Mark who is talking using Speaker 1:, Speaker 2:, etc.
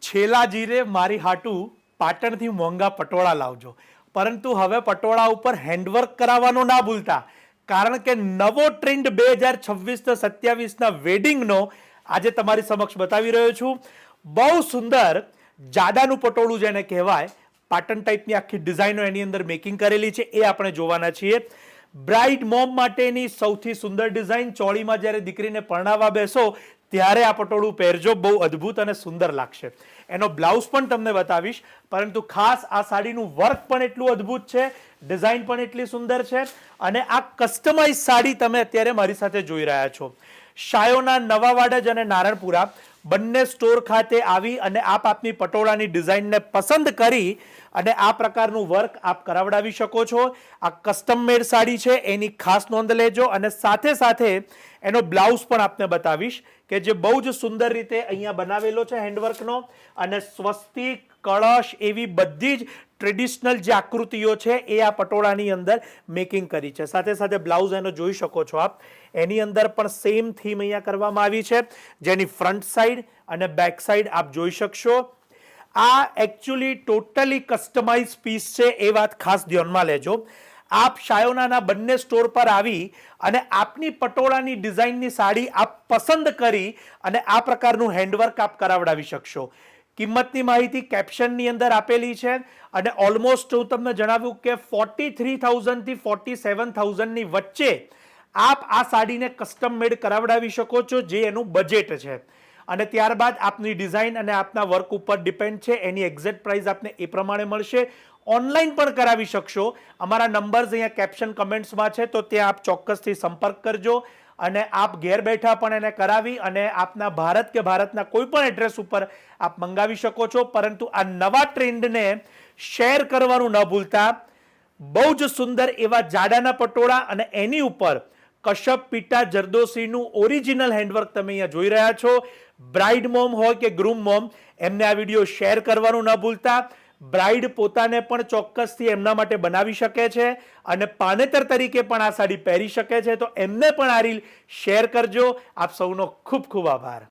Speaker 1: છેલ્લા જીરે મારી હાટું પાટણથી મોંઘા પટોળા લાવજો, પરંતુ હવે પટોળા ઉપર હેન્ડવર્ક કરાવવાનું ના ભૂલતા, કારણ કે નવો ટ્રેન્ડ 2026-27ના વેડિંગનો આજે તમારી સમક્ષ બતાવી રહ્યો છું. બહુ સુંદર જાડાનું પટોળું જેને કહેવાય, પાટણ ટાઈપની આખી ડિઝાઇનો એની અંદર મેકિંગ કરેલી છે, એ આપણે જોવાના છીએ. બ્રાઇડ મોમ માટેની સૌથી સુંદર ડિઝાઇન. ચોળીમાં જ્યારે દીકરીને પરણાવવા બેસો ત્યારે આ પટોળું પહેરજો, બહુ અદ્ભુત અને સુંદર લાગશે. એનો બ્લાઉઝ પણ તમને બતાવીશ, પરંતુ ખાસ આ સાડીનું વર્ક પણ એટલું અદ્ભુત છે, ડિઝાઇન પણ એટલી સુંદર છે, અને આ કસ્ટમાઇઝ સાડી તમે અત્યારે મારી સાથે જોઈ રહ્યા છો. શાયોના નવા વાડજ અને નારણપુરા બંને સ્ટોર ખાતે આવી અને આપ આપની પટોળાની ડિઝાઇનને પસંદ કરી અને આ પ્રકારનું વર્ક આપ કરાવડાવી શકો છો. આ કસ્ટમ મેડ સાડી છે, એની ખાસ નોંધ લેજો. અને સાથે સાથે એનો બ્લાઉઝ પણ આપને બતાવીશ કે જે બહુ જ સુંદર રીતે અહીંયા બનાવેલો છે હેન્ડવર્કનો, અને સ્વસ્તિક, કળશ એવી બધી જ ટ્રેડિશનલ જે આકૃતિઓ છે એ આ પટોળાની અંદર મેકિંગ કરી છે. સાથે સાથે બ્લાઉઝ એનો જોઈ શકો છો આપ, એની અંદર પણ સેમ થીમ અહીંયા કરવામાં આવી છે, જેની ફ્રન્ટ સાઈડ અને બેક સાઈડ આપ જોઈ શકશો. આ એકચ્યુઅલી ટોટલી કસ્ટમાઇઝ પીસ છે, એ વાત ખાસ ધ્યાનમાં લેજો. આપ શાયોનાના બંને સ્ટોર પર આવી અને આપની પટોળાની ડિઝાઇનની સાડી આપ પસંદ કરી અને આ પ્રકારનું હેન્ડવર્ક આપ કરાવડાવી શકશો. કિંમતની માહિતી કેપ્શનની અંદર આપેલી છે, અને ઓલમોસ્ટ હું તમને જણાવ્યું કે 43,000 થી 47,000ની વચ્ચે આપ આ સાડીને કસ્ટમ મેડ કરાવડાવી શકો છો, જે એનું બજેટ છે. અને ત્યારબાદ આપની ડિઝાઇન અને આપના વર્ક ઉપર ડિપેન્ડ છે, એની એક્ઝેક્ટ પ્રાઇસ આપને એ પ્રમાણે મળશે. ઓનલાઈન પણ કરાવી શકશો. અમારા નંબર્સ અહીંયા કેપ્શન કમેન્ટ્સમાં છે, તો ત્યાં આપ ચોક્કસથી સંપર્ક કરજો અને આપ ઘેર બેઠા પણ એને કરાવી અને આપના ભારત કે ભારતના કોઈ પણ એડ્રેસ ઉપર આપ મંગાવી શકો છો. પરંતુ આ નવા ટ્રેન્ડને શેર કરવાનું ન ભૂલતા. બહુ જ સુંદર એવા જાડાના પટોળા અને એની ઉપર કશ્યપ પીટા જરદોશીનું ઓરિજિનલ હેન્ડવર્ક તમે અહીંયા જોઈ રહ્યા છો. બ્રાઇડ મોમ હોય કે ગ્રૂમ મોમ, એમને આ વિડીયો શેર કરવાનું ન ભૂલતા. બ્રાઇડ પોતાને પણ ચોક્કસથી એમના માટે બનાવી શકે છે અને પાનેતર તરીકે પણ આ સાડી પહેરી શકે છે, તો એમને પણ આ રીલ શેર કરજો. આપ સૌનો ખૂબ ખૂબ આભાર.